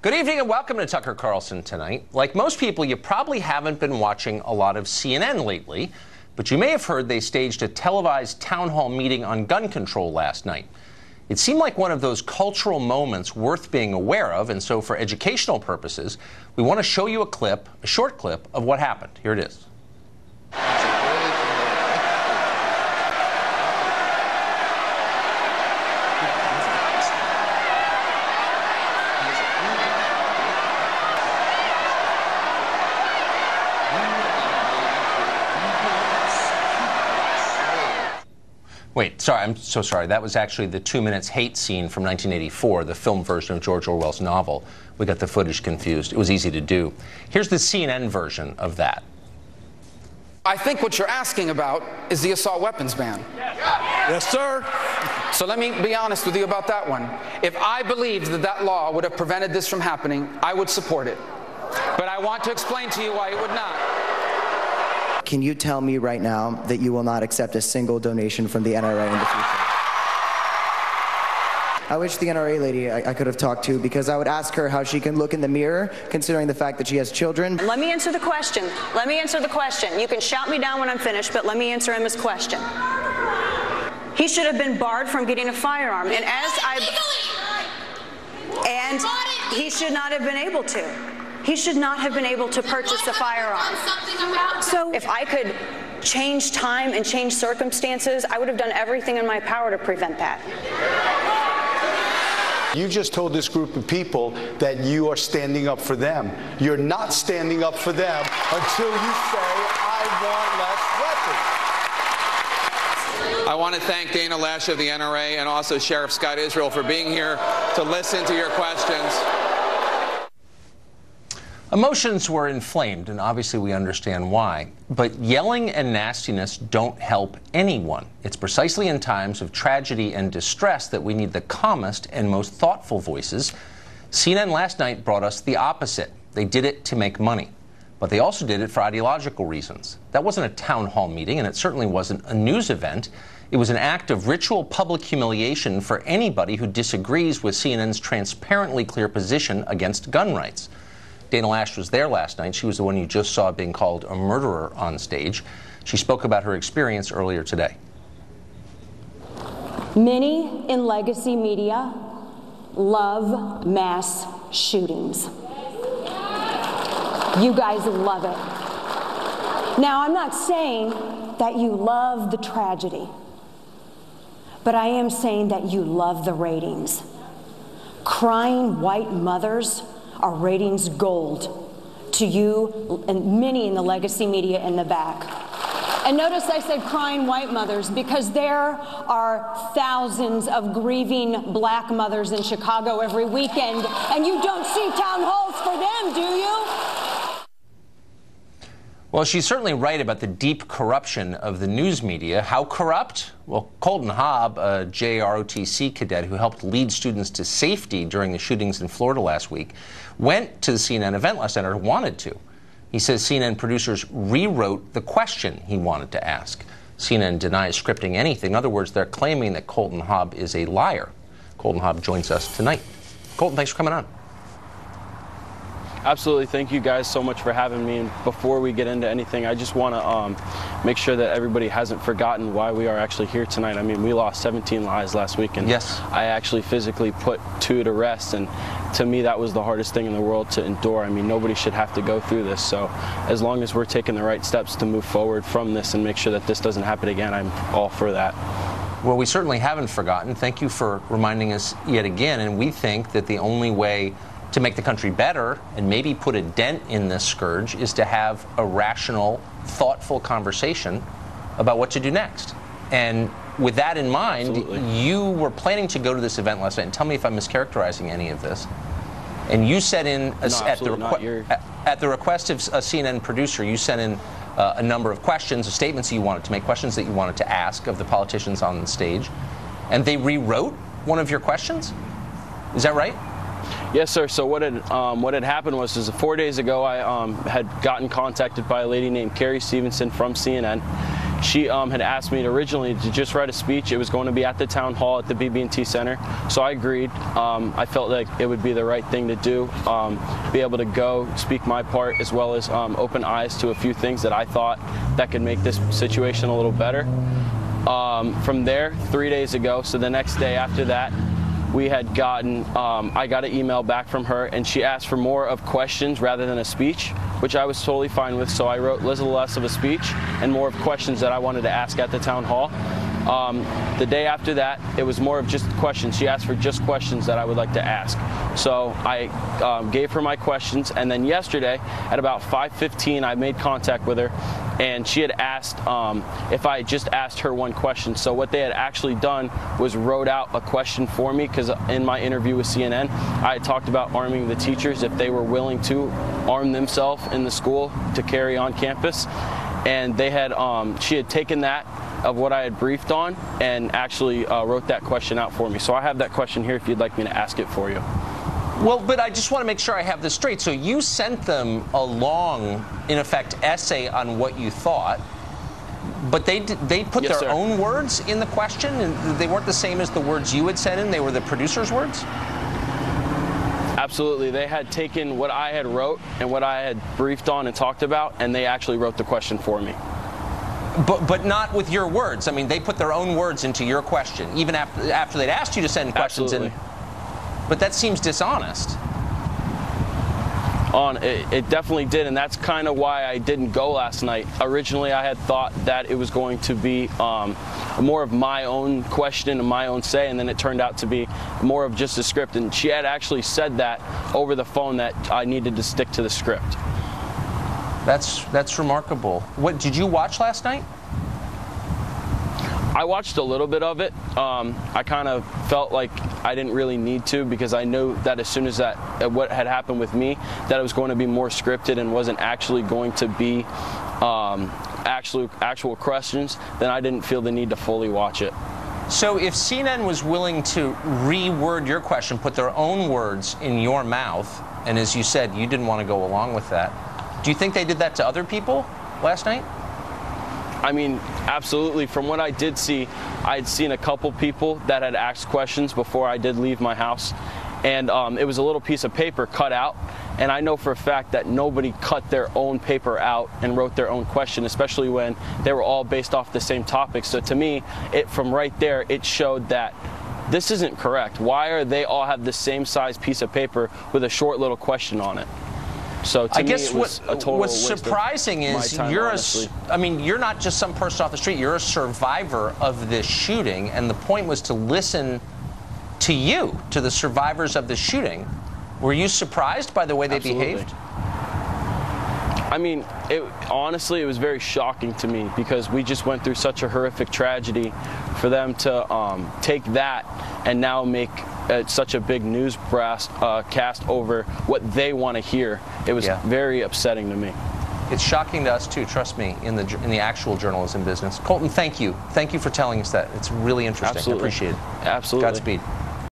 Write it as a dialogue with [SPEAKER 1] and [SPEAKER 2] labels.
[SPEAKER 1] Good evening and welcome to Tucker Carlson tonight. Like most people, you probably haven't been watching a lot of CNN lately, but you may have heard they staged a televised town hall meeting on gun control last night. It seemed like one of those cultural moments worth being aware of, and so for educational purposes, we want to show you a short clip of what happened. Here it is. Wait, sorry, I'm so sorry. That was actually the 2 minutes hate scene from 1984, the film version of George Orwell's novel. We got the footage confused. It was easy to do. Here's the CNN version of that.
[SPEAKER 2] I think what you're asking about is the assault weapons ban.
[SPEAKER 3] Yes, sir.
[SPEAKER 2] So let me be honest with you about that one. If I believed that that law would have prevented this from happening, I would support it. But I want to explain to you why it would not.
[SPEAKER 4] Can you tell me right now that you will not accept a single donation from the NRA in the future? I wish the NRA lady I could have talked to, because I would ask her how she can look in the mirror, considering the fact that she has children.
[SPEAKER 5] Let me answer the question. Let me answer the question. You can shout me down when I'm finished, but let me answer him his question. He should have been barred from getting a firearm, and he should not have been able to. He should not have been able to purchase a firearm. So if I could change time and change circumstances, I would have done everything in my power to prevent that.
[SPEAKER 3] You just told this group of people that you are standing up for them. You're not standing up for them until you say, I want less weapons.
[SPEAKER 2] I want to thank Dana Loesch of the NRA and also Sheriff Scott Israel for being here to listen to your questions.
[SPEAKER 1] Emotions were inflamed, and obviously we understand why. But yelling and nastiness don't help anyone. It's precisely in times of tragedy and distress that we need the calmest and most thoughtful voices. CNN last night brought us the opposite. They did it to make money. But they also did it for ideological reasons. That wasn't a town hall meeting, and it certainly wasn't a news event. It was an act of ritual public humiliation for anybody who disagrees with CNN's transparently clear position against gun rights. Dana Loesch was there last night. She was the one you just saw being called a murderer on stage. She spoke about her experience earlier today.
[SPEAKER 6] Many in legacy media love mass shootings. You guys love it. Now, I'm not saying that you love the tragedy, but I am saying that you love the ratings. Crying white mothers are ratings gold to you and many in the legacy media in the back. And notice I said crying white mothers, because there are thousands of grieving black mothers in Chicago every weekend, and you don't see town halls for them, do you?
[SPEAKER 1] Well, she's certainly right about the deep corruption of the news media. How corrupt? Well, Colton Hobb, a JROTC cadet who helped lead students to safety during the shootings in Florida last week, went to the CNN event last night, or wanted to. He says CNN producers rewrote the question he wanted to ask. CNN denies scripting anything. In other words, they're claiming that Colton Hobb is a liar. Colton Hobb joins us tonight. Colton, thanks for coming on.
[SPEAKER 7] Absolutely. Thank you guys so much for having me. And before we get into anything, I just want to make sure that everybody hasn't forgotten why we are actually here tonight. I mean, we lost 17 lives last week, and
[SPEAKER 1] yes,
[SPEAKER 7] I actually physically put 2 to rest, and to me that was the hardest thing in the world to endure. I mean, nobody should have to go through this, so as long as we're taking the right steps to move forward from this and make sure that this doesn't happen again, I'm all for that.
[SPEAKER 1] Well, we certainly haven't forgotten. Thank you for reminding us yet again, and we think that the only way to make the country better and maybe put a dent in this scourge is to have a rational, thoughtful conversation about what to do next. And with that in mind, absolutely, you were planning to go to this event last night, and tell me if I'm mischaracterizing any of this. And you sent in, at the request of a CNN producer, you sent in a number of questions, statements you wanted to make, questions that you wanted to ask of the politicians on the stage, and they rewrote one of your questions? Is that right?
[SPEAKER 7] Yes, sir. So what had happened was 4 days ago, I had gotten contacted by a lady named Carrie Stevenson from CNN. she had asked me originally to just write a speech. It was going to be at the town hall at the BB&T Center, so I agreed. I felt like it would be the right thing to do, be able to go speak my part, as well as open eyes to a few things that I thought that could make this situation a little better. From there, 3 days ago, so the next day after that, we had gotten, I got an email back from her, and she asked for more of questions rather than a speech, which I was totally fine with. So I wrote a little less of a speech and more of questions that I wanted to ask at the town hall. The day after that, it was more of just questions. She asked for just questions that I would like to ask. So I gave her my questions, and then yesterday at about 5:15, I made contact with her, and she had asked if I just asked her one question. So what they had actually done was wrote out a question for me, because in my interview with CNN, I had talked about arming the teachers if they were willing to arm themselves in the school to carry on campus. And they had, she had taken that of what I had briefed on and actually wrote that question out for me. So I have that question here if you'd like me to ask it for you.
[SPEAKER 1] Well, but I just want to make sure I have this straight. So you sent them a long, in effect, essay on what you thought, but they put
[SPEAKER 7] Yes,
[SPEAKER 1] their
[SPEAKER 7] sir.
[SPEAKER 1] own words in the question, and they weren't the same as the words you had sent in. They were the producer's words?
[SPEAKER 7] Absolutely. They had taken what I had wrote and what I had briefed on and talked about, and they actually wrote the question for me.
[SPEAKER 1] But not with your words. I mean, they put their own words into your question, even after they'd asked you to send questions in. But that seems dishonest.
[SPEAKER 7] It definitely did, and that's kind of why I didn't go last night. Originally, I had thought that it was going to be more of my own question and my own say, and then it turned out to be more of just a script. And she had actually said that over the phone, that I needed to stick to the script.
[SPEAKER 1] That's remarkable. What did you watch last night?
[SPEAKER 7] I watched a little bit of it. I kind of felt like I didn't really need to, because I knew that as soon as what had happened with me, that it was going to be more scripted and wasn't actually going to be actual questions. Then I didn't feel the need to fully watch it.
[SPEAKER 1] So if CNN was willing to reword your question, put their own words in your mouth, and as you said, you didn't want to go along with that, do you think they did that to other people last night?
[SPEAKER 7] I mean, absolutely. From what I did see, I'd seen a couple people that had asked questions before I did leave my house. And it was a little piece of paper cut out. And I know for a fact that nobody cut their own paper out and wrote their own question, especially when they were all based off the same topic. So to me, from right there, it showed that this isn't correct. Why are they all have the same size piece of paper with a short little question on it? So to
[SPEAKER 1] I guess
[SPEAKER 7] me, it was a total
[SPEAKER 1] what's
[SPEAKER 7] waste
[SPEAKER 1] surprising
[SPEAKER 7] of my
[SPEAKER 1] is
[SPEAKER 7] time,
[SPEAKER 1] you're not just some person off the street. You're a survivor of this shooting, and the point was to listen to you, to the survivors of the shooting. Were you surprised by the way they behaved?
[SPEAKER 7] I mean, honestly, it was very shocking to me, because we just went through such a horrific tragedy. For them to take that and now make such a big news cast over what they want to hear, it was very upsetting to me.
[SPEAKER 1] It's shocking to us too. Trust me, in the actual journalism business. Colton, thank you. Thank you for telling us that. It's really interesting.
[SPEAKER 7] Absolutely.
[SPEAKER 1] I appreciate it.
[SPEAKER 7] Absolutely.
[SPEAKER 1] Godspeed.